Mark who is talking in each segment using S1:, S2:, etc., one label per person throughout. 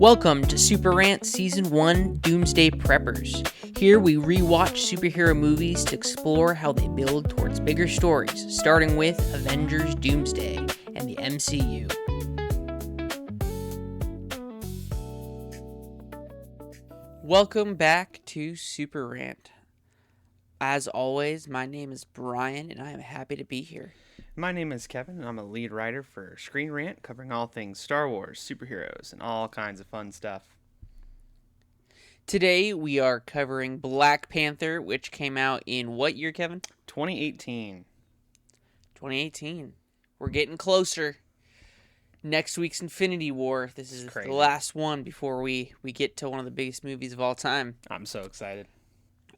S1: Welcome to Super Rant Season 1 Doomsday Preppers. Here we rewatch superhero movies to explore how they build towards bigger stories, starting with Avengers Doomsday and the MCU. Welcome back to Super Rant. As always, my name is Brian and I am happy to be here.
S2: My name is Kevin, and I'm a lead writer for Screen Rant, covering all things Star Wars, superheroes, and all kinds of fun stuff.
S1: Today we are covering Black Panther, which came out in what year, Kevin?
S2: 2018.
S1: 2018. We're getting closer. Next week's Infinity War. This is
S2: crazy.
S1: The last one before we get to one of the biggest movies of all time.
S2: I'm so excited.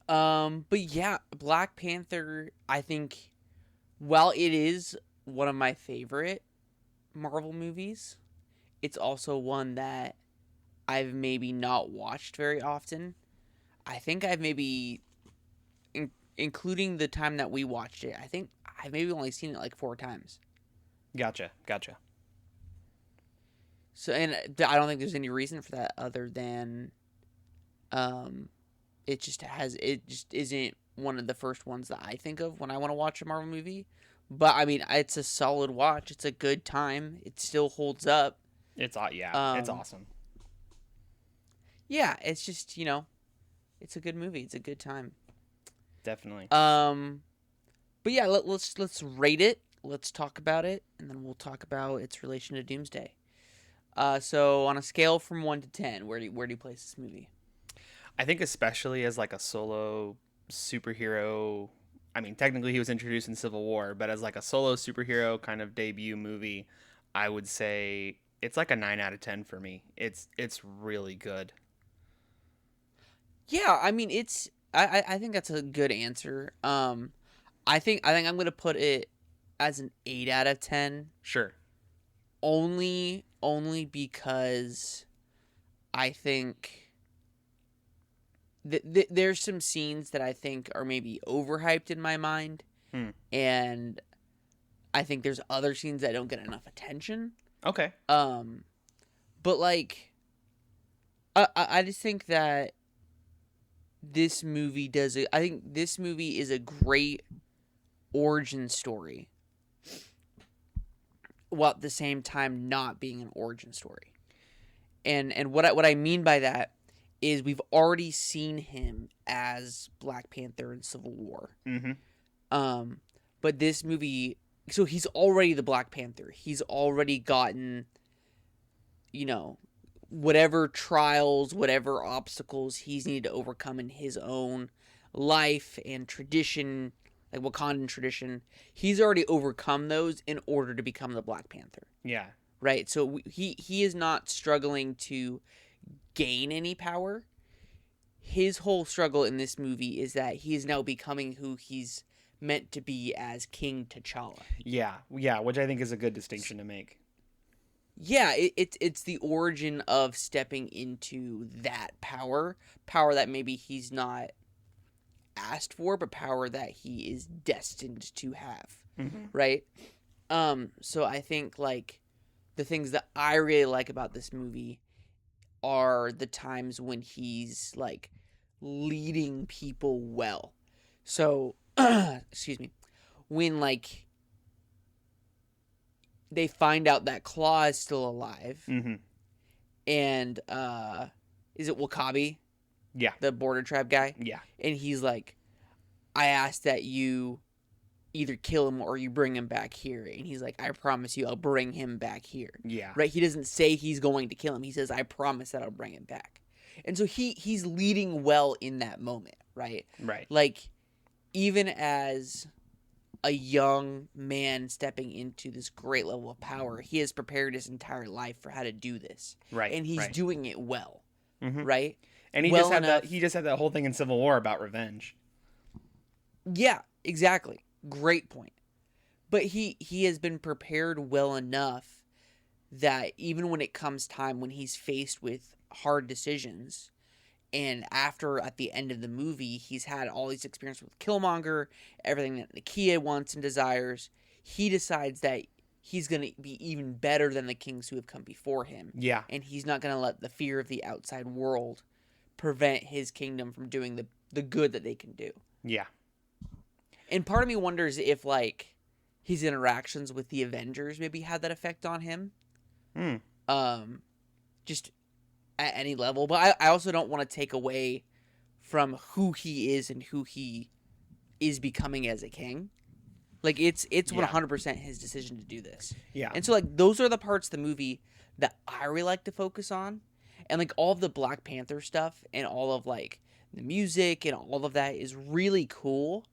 S1: But yeah, Black Panther, I think, while it is one of my favorite Marvel movies, it's also one that I've maybe not watched very often. I think I've maybe, including the time that we watched it, I think I've maybe only seen it like 4 times.
S2: Gotcha.
S1: So, and I don't think there's any reason for that other than, it just isn't one of the first ones that I think of when I want to watch a Marvel movie. But I mean, it's a solid watch. It's a good time. It still holds up.
S2: It's awesome.
S1: Yeah, it's just, it's a good movie. It's a good time.
S2: Definitely.
S1: But yeah, let's rate it. Let's talk about it, and then we'll talk about its relation to Doomsday. So on a scale from 1 to 10, where do you place this movie?
S2: I think especially as like a solo superhero. I mean, technically he was introduced in Civil War, but as like a solo superhero kind of debut movie, I would say it's like a 9 out of 10 for me. It's really good.
S1: Yeah, I mean I think that's a good answer. I think I'm gonna put it as an 8 out of 10.
S2: Sure.
S1: Only because I think there's some scenes that I think are maybe overhyped in my mind, and I think there's other scenes that don't get enough attention.
S2: Okay.
S1: But like, I just think that this movie I think this movie is a great origin story, while at the same time not being an origin story. And what I mean by that is we've already seen him as Black Panther in Civil War.
S2: Mm-hmm.
S1: But this movie, so he's already the Black Panther. He's already gotten, whatever trials, whatever obstacles he's needed to overcome in his own life and tradition, like Wakandan tradition. He's already overcome those in order to become the Black Panther.
S2: Yeah.
S1: Right? So he is not struggling to gain any power. His whole struggle in this movie is that he is now becoming who he's meant to be as King T'Challa.
S2: Yeah, which I think is a good distinction to make.
S1: Yeah, it's the origin of stepping into that power that maybe he's not asked for, but power that he is destined to have, right? So I think like the things that I really like about this movie are the times when he's like leading people well. So, excuse me, when like they find out that Claw is still alive, and is it Wakabi?
S2: Yeah,
S1: the border tribe guy.
S2: Yeah,
S1: and he's like, I ask that you either kill him or you bring him back here. And he's like, I promise you I'll bring him back here.
S2: Yeah.
S1: Right? He doesn't say he's going to kill him. He says, I promise that I'll bring him back. And so he's leading well in that moment, right?
S2: Right.
S1: Like, even as a young man stepping into this great level of power, he has prepared his entire life for how to do this.
S2: Right.
S1: And he's doing it well. Right?
S2: And he just had that whole thing in Civil War about revenge.
S1: Yeah, exactly. Great point. But he has been prepared well enough that even when it comes time when he's faced with hard decisions, and at the end of the movie, he's had all these experiences with Killmonger, everything that Nakia wants and desires, he decides that he's going to be even better than the kings who have come before him.
S2: Yeah.
S1: And he's not going to let the fear of the outside world prevent his kingdom from doing the good that they can do.
S2: Yeah.
S1: And part of me wonders if, like, his interactions with the Avengers maybe had that effect on him.
S2: Hmm.
S1: Just at any level. But I also don't want to take away from who he is and who he is becoming as a king. Like, it's 100% his decision to do this.
S2: Yeah.
S1: And so, like, those are the parts of the movie that I really like to focus on. And, like, all of the Black Panther stuff and all of, like, the music and all of that is really cool.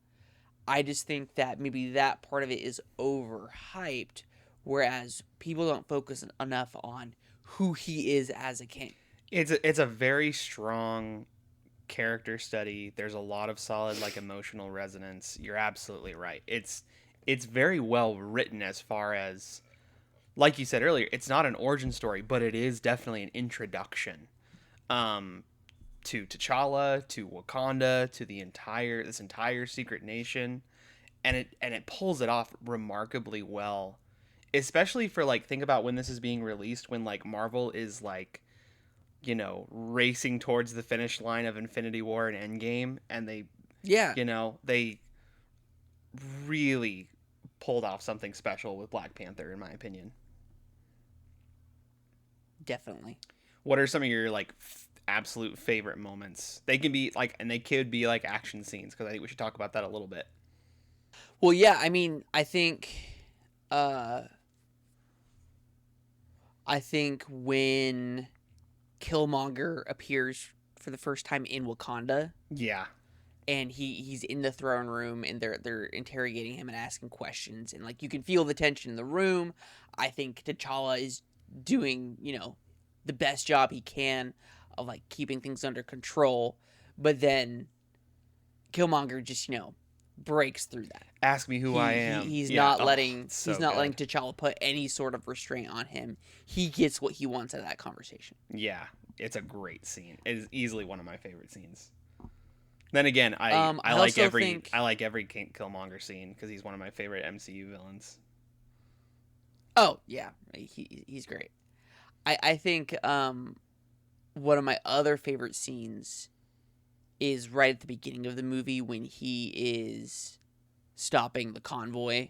S1: I just think that maybe that part of it is overhyped, whereas people don't focus enough on who he is as a king.
S2: It's a very strong character study. There's a lot of solid like emotional resonance. You're absolutely right. It's very well written as far as, like you said earlier, it's not an origin story, but it is definitely an introduction to T'Challa, to Wakanda, to this entire secret nation, and it pulls it off remarkably well. Especially for like, think about when this is being released, when like Marvel is like, you know, racing towards the finish line of Infinity War and Endgame, and they really pulled off something special with Black Panther, in my opinion.
S1: Definitely.
S2: What are some of your like absolute favorite moments? They can be like, and they could be like action scenes, because I think we should talk about that a little bit.
S1: Well, yeah, I mean, I think when Killmonger appears for the first time in Wakanda,
S2: Yeah.
S1: and he's in the throne room and they're interrogating him and asking questions, and like you can feel the tension in the room. I think T'Challa is doing, the best job he can of like keeping things under control, but then Killmonger just, breaks through that.
S2: Ask me who I am.
S1: He's
S2: Yeah.
S1: not
S2: Oh,
S1: letting
S2: so
S1: he's not
S2: good.
S1: letting T'Challa put any sort of restraint on him. He gets what he wants out of that conversation.
S2: Yeah, it's a great scene. It is easily one of my favorite scenes. Then again, I
S1: I
S2: like
S1: also
S2: every
S1: think-
S2: I like every Killmonger scene because he's one of my favorite MCU villains.
S1: Oh yeah, he's great. I think one of my other favorite scenes is right at the beginning of the movie when he is stopping the convoy.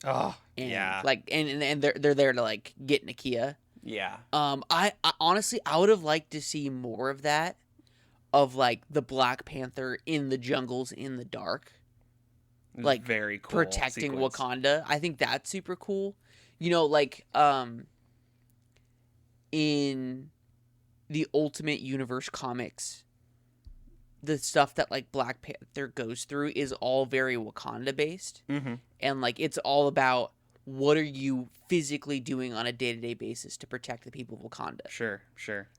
S2: Oh,
S1: And
S2: yeah.
S1: like and they're there to like get Nakia.
S2: Yeah.
S1: I honestly I would have liked to see more of that, of like the Black Panther in the jungles in the dark, like
S2: very cool
S1: protecting
S2: sequence.
S1: Wakanda. I think that's super cool. In the Ultimate Universe comics, the stuff that like Black Panther goes through is all very Wakanda based.
S2: Mm-hmm.
S1: And like it's all about what are you physically doing on a day-to-day basis to protect the people of Wakanda.
S2: Sure.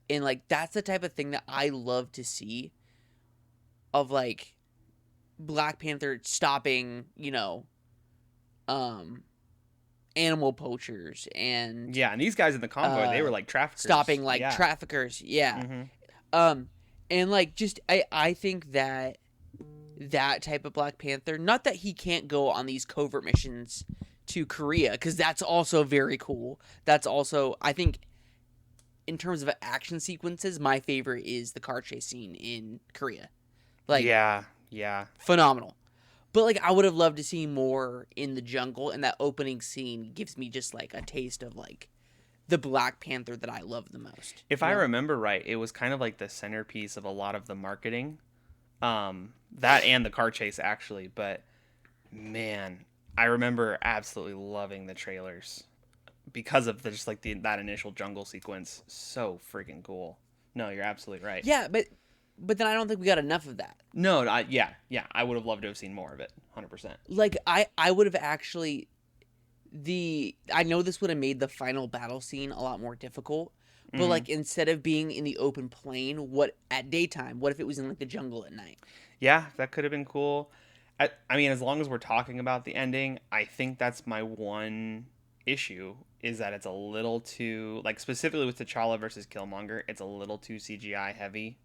S1: And like that's the type of thing that I love to see, of like Black Panther stopping, animal poachers and
S2: Yeah, and these guys in the convoy, they were like traffickers.
S1: stopping like
S2: Yeah.
S1: traffickers. Yeah.
S2: Mm-hmm.
S1: And like just I think that type of Black Panther, not that he can't go on these covert missions to Korea, because that's also very cool. That's also, I think, in terms of action sequences, my favorite is the car chase scene in Korea. Like,
S2: yeah.
S1: phenomenal. But like I would have loved to see more in the jungle, and that opening scene gives me just like a taste of like the Black Panther that I love the most.
S2: If I remember right, it was kind of like the centerpiece of a lot of the marketing. That and the car chase actually, but man, I remember absolutely loving the trailers because of just like that initial jungle sequence. So freaking cool. No, you're absolutely right.
S1: Yeah, but then I don't think we got enough of that.
S2: No, yeah, I would have loved to have seen more of it, 100%.
S1: Like I would have actually I know this would have made the final battle scene a lot more difficult, but like instead of being in the open plain, what at daytime, what if it was in like the jungle at night?
S2: Yeah, that could have been cool. I mean, as long as we're talking about the ending, I think that's my one issue, is that it's a little too, like specifically with T'Challa versus Killmonger, it's a little too CGI heavy.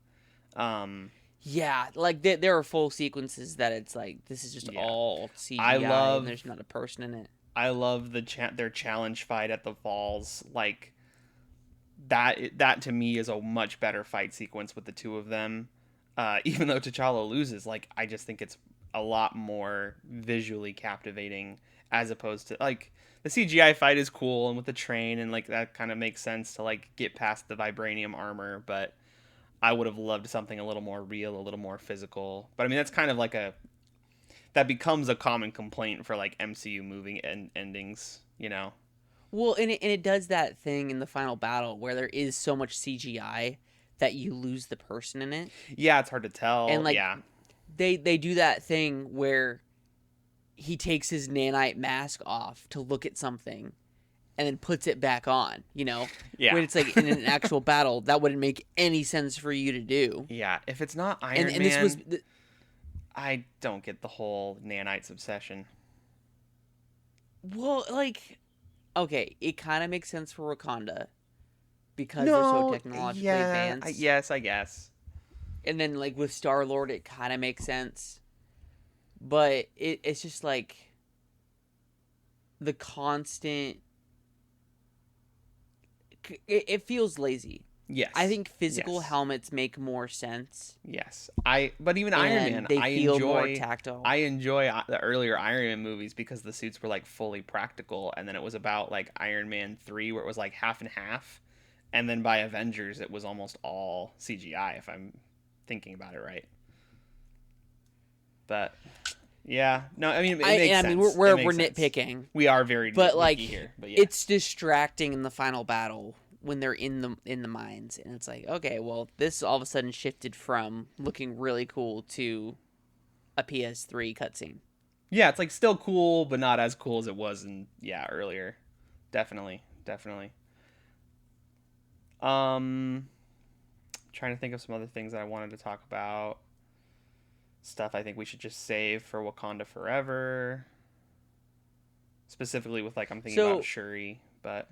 S1: Yeah, like there are full sequences that it's like this is just all CGI and there's not a person in it.
S2: I love their challenge fight at the falls. Like that to me is a much better fight sequence with the two of them. Even though T'Challa loses, like I just think it's a lot more visually captivating as opposed to like the CGI fight is cool and with the train and like that kind of makes sense to like get past the vibranium armor, but I would have loved something a little more real, a little more physical. But I mean that's kind of like a that becomes a common complaint for like MCU movie endings, you know.
S1: Well, and it does that thing in the final battle where there is so much CGI that you lose the person in it.
S2: Yeah, it's hard to
S1: And
S2: tell.
S1: like
S2: Yeah.
S1: they do that thing where he takes his nanite mask off to look at something and then puts it back on,
S2: Yeah.
S1: when it's like in an actual battle that wouldn't make any sense for you to do.
S2: Yeah, if it's not
S1: And
S2: Iron
S1: and this was
S2: Man, I don't get the whole nanites obsession.
S1: well, like, okay, it kind of makes sense for Wakanda because they're so
S2: No,
S1: technologically
S2: yeah,
S1: advanced.
S2: yes, I guess.
S1: And then like with Star Lord, it kind of makes sense, but it's just like the constant. It feels lazy.
S2: Yes.
S1: I think physical
S2: Yes.
S1: helmets make more sense,
S2: Yes. But even Iron
S1: and
S2: Man,
S1: they feel more tactile.
S2: I enjoy the earlier Iron Man movies because the suits were like fully practical, and then it was about like Iron Man 3 where it was like half and half, and then by Avengers it was almost all CGI if I'm thinking about it right. But yeah, no, I mean it makes
S1: I
S2: sense.
S1: mean,
S2: It
S1: we're
S2: makes sense.
S1: nitpicking,
S2: We are very
S1: but
S2: nitpicky
S1: like,
S2: here, but yeah.
S1: it's distracting in the final battle when they're in the mines, and it's like, okay, well, this all of a sudden shifted from looking really cool to a PS3 cutscene.
S2: Yeah, it's like still cool, but not as cool as it was in earlier. Definitely, definitely. Trying to think of some other things that I wanted to talk about. Stuff I think we should just save for Wakanda Forever. Specifically with like I'm thinking about Shuri, but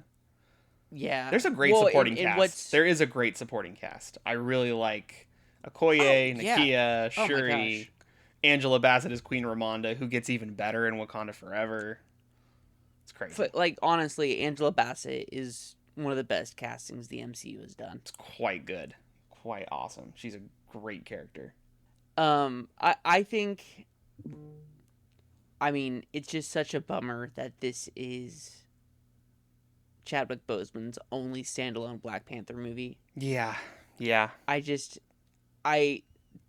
S1: Yeah,
S2: there's a great supporting cast. There is a great supporting cast. I really like Okoye, Nakia, Shuri, Angela Bassett as Queen Ramonda, who gets even better in Wakanda Forever. It's crazy.
S1: But like honestly, Angela Bassett is one of the best castings the MCU has done.
S2: It's quite good, quite awesome. She's a great character.
S1: I think, I mean, it's just such a bummer that this is Chadwick Boseman's only standalone Black Panther movie.
S2: Yeah, yeah.
S1: I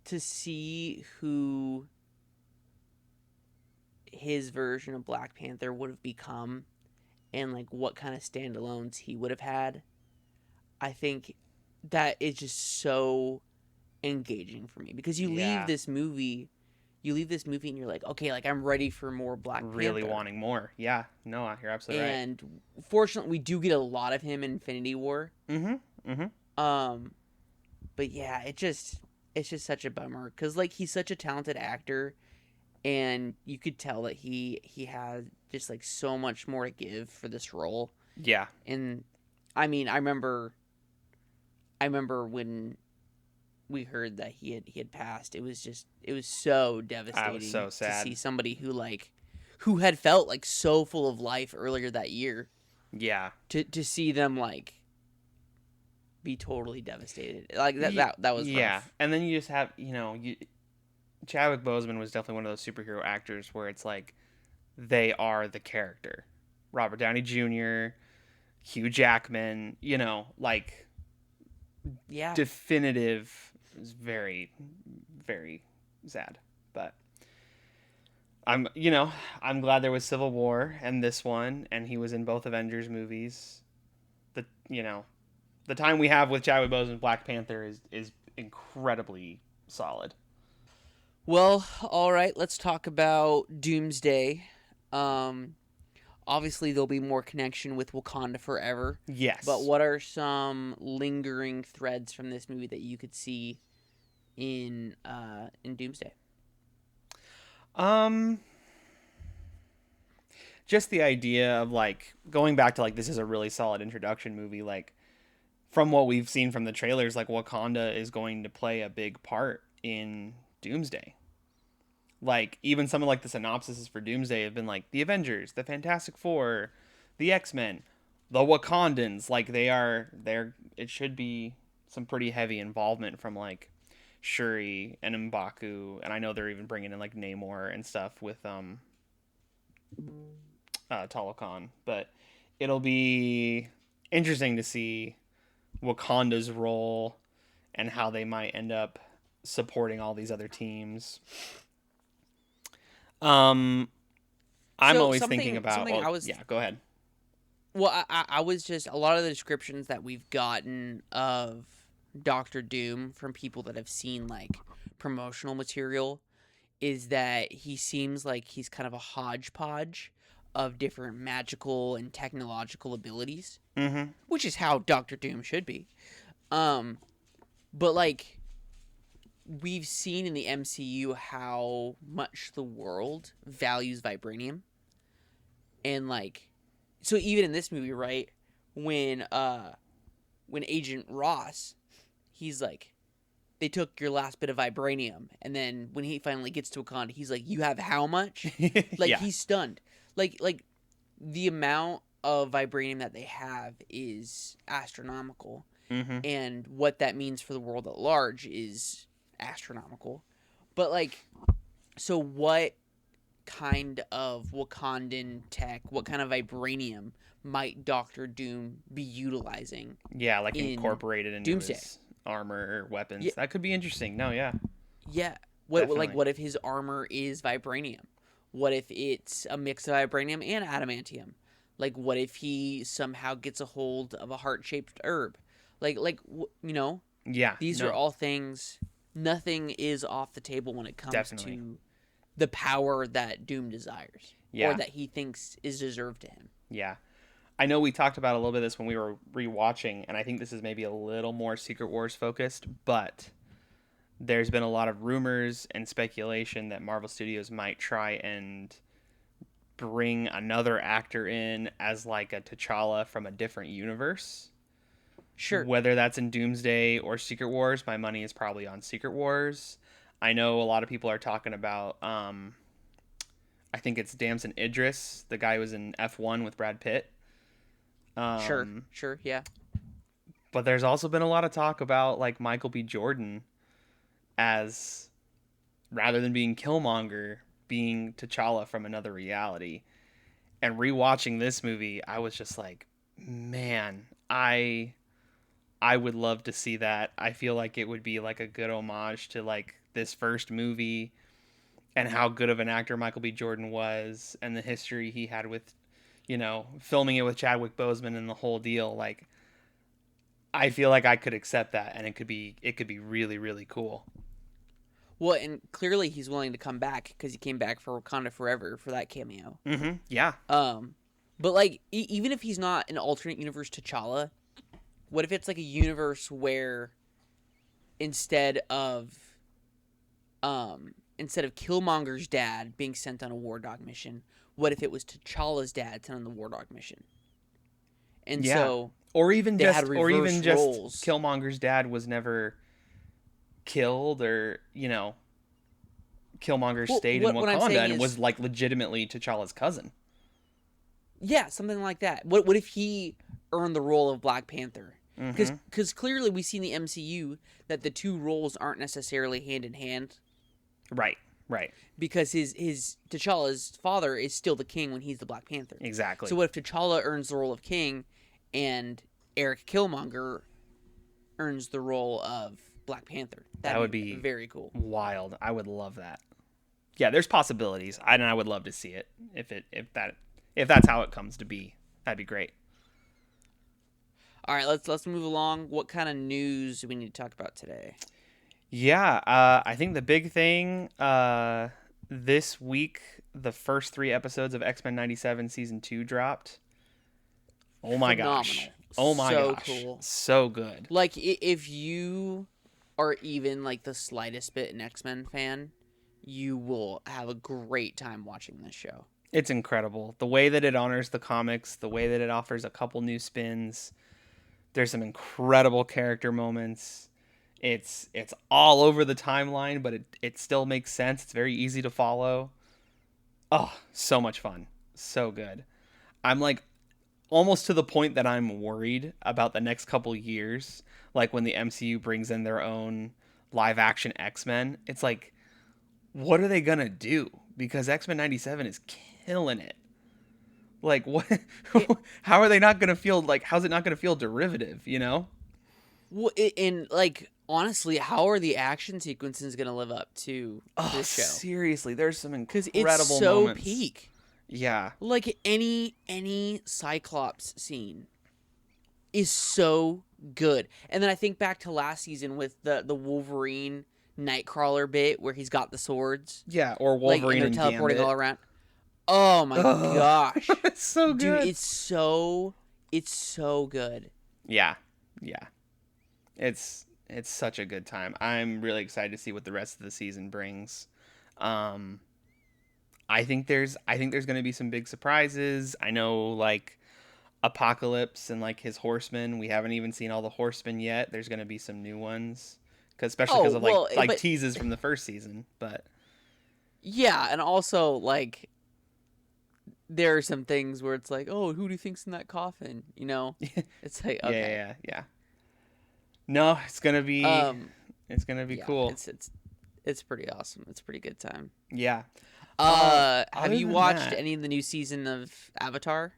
S1: to see who his version of Black Panther would have become and like what kind of standalones he would have had. I think that is just so engaging for me because you leave this movie and you're like, okay, like I'm ready for more Black Panther.
S2: Really wanting more. Yeah. No, you're absolutely right.
S1: And fortunately, we do get a lot of him in Infinity War.
S2: Mm-hmm. Mm-hmm.
S1: But yeah, it's just such a bummer because like he's such a talented actor, and you could tell that he had just like so much more to give for this role.
S2: Yeah.
S1: And I mean, I remember when we heard that he had passed. It was so devastating.
S2: I was so sad
S1: to see somebody who had felt like so full of life earlier that year.
S2: Yeah.
S1: To see them like be totally devastated. Like that was rough.
S2: And then you just have, Chadwick Boseman was definitely one of those superhero actors where it's like they are the character. Robert Downey Jr., Hugh Jackman, like definitive. Is very, very sad, but I'm glad there was Civil War and this one, and he was in both Avengers movies. The time we have with Chadwick Boseman Black Panther is incredibly solid.
S1: Well, all right, let's talk about Doomsday. Obviously there'll be more connection with Wakanda Forever.
S2: Yes.
S1: But what are some lingering threads from this movie that you could see in Doomsday?
S2: Just the idea of like going back to like this is a really solid introduction movie. Like from what we've seen from the trailers, like Wakanda is going to play a big part in Doomsday. Like even some of like the synopsises for Doomsday have been like the Avengers, the Fantastic Four, the X-Men, the Wakandans. Like they're it should be some pretty heavy involvement from like Shuri and M'Baku, and I know they're even bringing in like Namor and stuff with Talokan, but it'll be interesting to see Wakanda's role and how they might end up supporting all these other teams. Um, I'm
S1: So
S2: always thinking
S1: something
S2: about.
S1: something
S2: Well,
S1: I was
S2: yeah, go ahead.
S1: well, I was just a lot of the descriptions that we've gotten of Doctor Doom from people that have seen like promotional material is that he seems like he's kind of a hodgepodge of different magical and technological abilities,
S2: Mm-hmm.
S1: which is how Doctor Doom should be. Um, but like we've seen in the MCU how much the world values vibranium, and like so even in this movie, right, when when Agent Ross, he's like, they took your last bit of vibranium, and then when he finally gets to Wakanda, he's like, you have how much? Like
S2: Yeah.
S1: he's stunned. Like the amount of vibranium that they have is astronomical,
S2: Mm-hmm.
S1: and what that means for the world at large is astronomical. But like, so what kind of Wakandan tech, what kind of vibranium might Doctor Doom be utilizing
S2: Yeah, like
S1: in
S2: incorporated into
S1: Doomsday?
S2: his armor or weapons.
S1: Yeah,
S2: That could be interesting. No, yeah,
S1: yeah. What like
S2: definitely.
S1: what if his armor is vibranium? What if it's a mix of vibranium and adamantium? Like what if he somehow gets a hold of a heart-shaped herb? You know,
S2: Yeah,
S1: these are
S2: no,
S1: all things. Nothing is off the table when it comes
S2: definitely.
S1: to the power that Doom desires or
S2: Yeah,
S1: that he thinks is deserved to him.
S2: yeah. I know we talked about a little bit of this when we were rewatching, and I think this is maybe a little more Secret Wars focused, but there's been a lot of rumors and speculation that Marvel Studios might try and bring another actor in as like a T'Challa from a different universe.
S1: Sure.
S2: Whether that's in Doomsday or Secret Wars, my money is probably on Secret Wars. I know a lot of people are talking about I think it's Damson Idris, the guy who was in F1 with Brad Pitt.
S1: Sure.
S2: Um,
S1: Sure. Yeah.
S2: but there's also been a lot of talk about like Michael B. Jordan as rather than being Killmonger, being T'Challa from another reality. And rewatching this movie, I was just like, man, I would love to see that. I feel like it would be like a good homage to like this first movie and how good of an actor Michael B. Jordan was and the history he had with, filming it with Chadwick Boseman and the whole deal. Like I feel like I could accept that and it could be really really cool.
S1: Well, and clearly he's willing to come back because he came back for Wakanda Forever for that cameo.
S2: Mhm. Yeah.
S1: Um, but like, even if he's not an alternate universe T'Challa, what if it's like a universe where instead of instead of Killmonger's dad being sent on a War Dog mission, what if it was T'Challa's dad sent on the War Dog mission? And
S2: Yeah.
S1: so
S2: Or even
S1: they had
S2: just or
S1: reverse
S2: even just
S1: roles.
S2: Killmonger's dad was never killed or, Killmonger
S1: Well,
S2: stayed in
S1: what I'm
S2: Wakanda
S1: saying
S2: and was
S1: is,
S2: like legitimately T'Challa's cousin.
S1: yeah, something like that. What if he earned the role of Black Panther?
S2: Mhm.
S1: Because clearly we see in the MCU that the two roles aren't necessarily hand in hand.
S2: Right. Right.
S1: Because his T'Challa's father is still the king when he's the Black Panther. So
S2: Exactly.
S1: what if T'Challa earns the role of king, and Eric Killmonger earns the role of Black Panther?
S2: That would
S1: That'd be
S2: be
S1: very cool.
S2: wild. I would love that. Yeah, there's possibilities. And I would love to see it if that's how it comes to be. That'd be great.
S1: All right, let's move along. What kind of news do we need to talk about today?
S2: Yeah, I think the big thing this week, the first 3 episodes of X-Men 97 season 2 dropped. Oh my gosh.
S1: Phenomenal.
S2: Oh my
S1: So
S2: gosh.
S1: cool.
S2: So good.
S1: Like if you are even like the slightest bit an X-Men fan, you will have a great time watching this show.
S2: It's incredible. The way that it honors the comics, the way that it offers a couple new spins. There's some incredible character moments. It's all over the timeline, but it still makes sense. It's very easy to follow. Oh, so much fun. So good. I'm like almost to the point that I'm worried about the next couple years, like when the MCU brings in their own live action X-Men. It's like, what are they going to do? Because X-Men 97 is killing it. Like, what?
S1: It,
S2: How are they not going to feel like, how's it not going to feel derivative, you know?
S1: and like honestly, how are the action sequences gonna live up to
S2: Oh,
S1: this show?
S2: seriously, there's some
S1: Because it's
S2: incredible
S1: so
S2: moments.
S1: peak.
S2: Yeah.
S1: Like any Cyclops scene is so good. And then I think back to last season with the Wolverine Nightcrawler bit where he's got the swords,
S2: Yeah, or
S1: like, and
S2: Wolverine
S1: they're
S2: and
S1: teleporting
S2: Gambit.
S1: all around. Oh my
S2: Oh,
S1: gosh,
S2: it's so
S1: dude,
S2: good.
S1: it's so good.
S2: Yeah. Yeah. It's such a good time. I'm really excited to see what the rest of the season brings. Um I think there's going to be some big surprises. I know like Apocalypse and like his horsemen. We haven't even seen all the horsemen yet. There's going to be some new ones, cuz especially
S1: Oh
S2: because of like
S1: well,
S2: like
S1: but
S2: teases from the first season, but
S1: yeah, and also like there are some things where it's like, oh, who do you think's in that coffin? You know,
S2: yeah,
S1: it's like
S2: yeah,
S1: okay,
S2: yeah. No,
S1: um,
S2: it's going to be
S1: yeah,
S2: cool.
S1: it's pretty awesome. It's a pretty good time.
S2: Yeah.
S1: Have
S2: Other
S1: you
S2: than
S1: watched
S2: that,
S1: any of the new season of Avatar: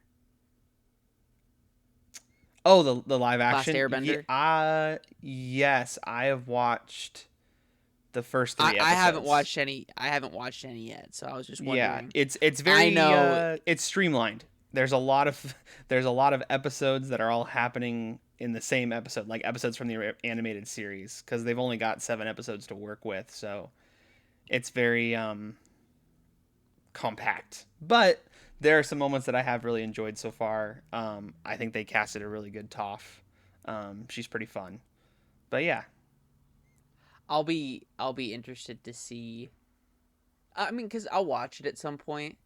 S2: oh, the live
S1: Last
S2: action.
S1: Airbender?
S2: Yes, I have watched the first 3
S1: I haven't
S2: episodes.
S1: watched any. I haven't watched any yet, so I was just
S2: Yeah,
S1: wondering.
S2: it's
S1: I
S2: very
S1: know.
S2: it's streamlined. There's a lot of there's a lot of episodes that are all happening in the same episode, like episodes from the animated series, because they've only got 7 episodes to work with, so it's very compact. But there are some moments that I have really enjoyed so far. I think they casted a really good Toph. She's pretty fun. But yeah.
S1: I'll be interested to see. I mean, because I'll watch it at some point.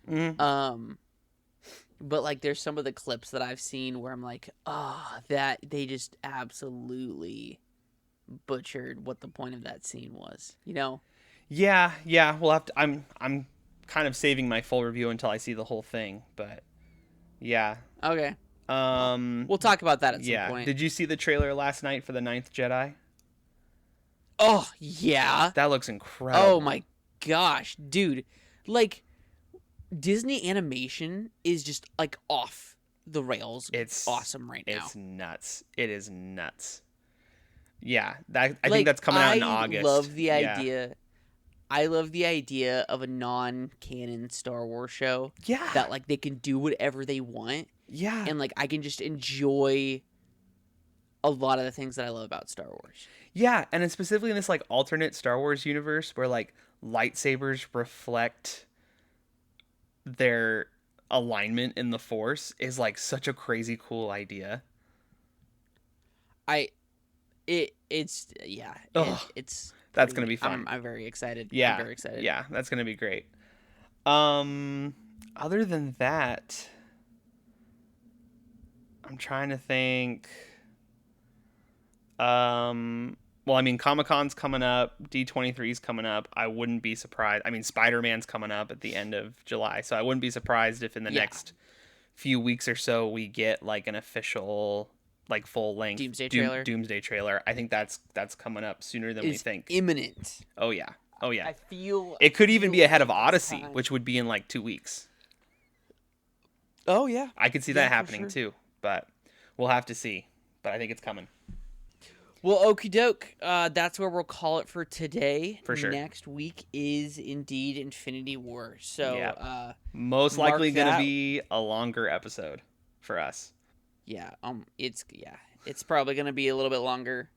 S2: Mm,
S1: Um, but like, there's some of the clips that I've seen where I'm like, oh, that they just absolutely butchered what the point of that scene was. You know?
S2: yeah. We'll have to. I'm kind of saving my full review until I see the whole thing. But yeah.
S1: Okay. Well,
S2: Um.
S1: we'll talk about that at some
S2: Yeah.
S1: point.
S2: Did you see the trailer last night for the Ninth Jedi?
S1: Oh yeah.
S2: That looks
S1: Oh
S2: incredible.
S1: my gosh, dude. Like Disney animation is just like off the rails
S2: It's
S1: awesome right now.
S2: it's nuts. It is nuts. Yeah. That I think
S1: Like
S2: that's coming out in August.
S1: love the
S2: Yeah.
S1: idea. I love the idea of a non-canon Star Wars show
S2: Yeah.
S1: that like they can do whatever they want
S2: Yeah.
S1: and like I can just enjoy a lot of the things that I love about Star Wars.
S2: Yeah, and it's specifically in this like alternate Star Wars universe where like lightsabers reflect their alignment in the Force is like such a crazy cool idea.
S1: I it's yeah,
S2: Ugh,
S1: it's
S2: that's
S1: pretty
S2: gonna be fun.
S1: I'm very excited. I'm
S2: Yeah,
S1: very excited.
S2: yeah, that's gonna be great. Um, Other than that, I'm trying to think. Well, I mean, Comic Con's coming up, D23's coming up. I wouldn't be surprised. I mean, Spider Man's coming up at the end of July, so I wouldn't be surprised if in the
S1: Yeah.
S2: next few weeks or so we get like an official, like full length
S1: Doomsday trailer
S2: Doomsday trailer. I think that's coming up sooner than we
S1: is
S2: think.
S1: imminent.
S2: Oh yeah, oh yeah.
S1: I feel
S2: It could even be ahead of
S1: it's
S2: Odyssey,
S1: time.
S2: which would be in like 2 weeks.
S1: Oh yeah.
S2: I could see
S1: Yeah,
S2: that
S1: for
S2: happening
S1: sure.
S2: too, but we'll have to see. But I think it's coming
S1: Well, okie doke. That's where we'll call it for today.
S2: for sure.
S1: Next week is indeed Infinity War. So,
S2: Yeah. Most
S1: mark
S2: likely going to
S1: that.
S2: be a longer episode for us.
S1: It's probably gonna be a little bit longer.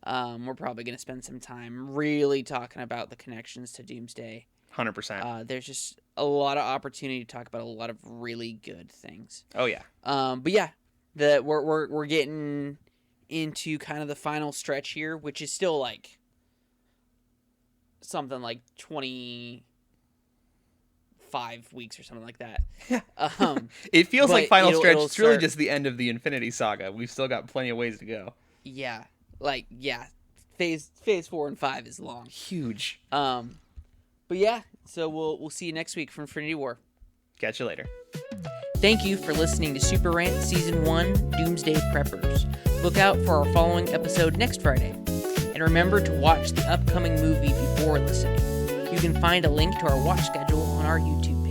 S1: We're probably gonna spend some time really talking about the connections to Doomsday.
S2: 100%.
S1: There's just a lot of opportunity to talk about a lot of really good things.
S2: Oh yeah.
S1: But yeah, we're getting into kind of the final stretch here, which is still like something like 25 weeks or something like that.
S2: Yeah.
S1: Um,
S2: It feels like
S1: but
S2: final stretch.
S1: it'll
S2: It's really
S1: start-
S2: just the end of the Infinity Saga. We've still got plenty of ways to go.
S1: yeah, Phase 4 and 5 is long.
S2: Huge.
S1: But yeah, so we'll see you next week from Infinity War.
S2: Catch you later.
S1: Thank you for listening to Super Rant Season 1 Doomsday Preppers. Look out for our following episode next Friday. And remember to watch the upcoming movie before listening. You can find a link to our watch schedule on our YouTube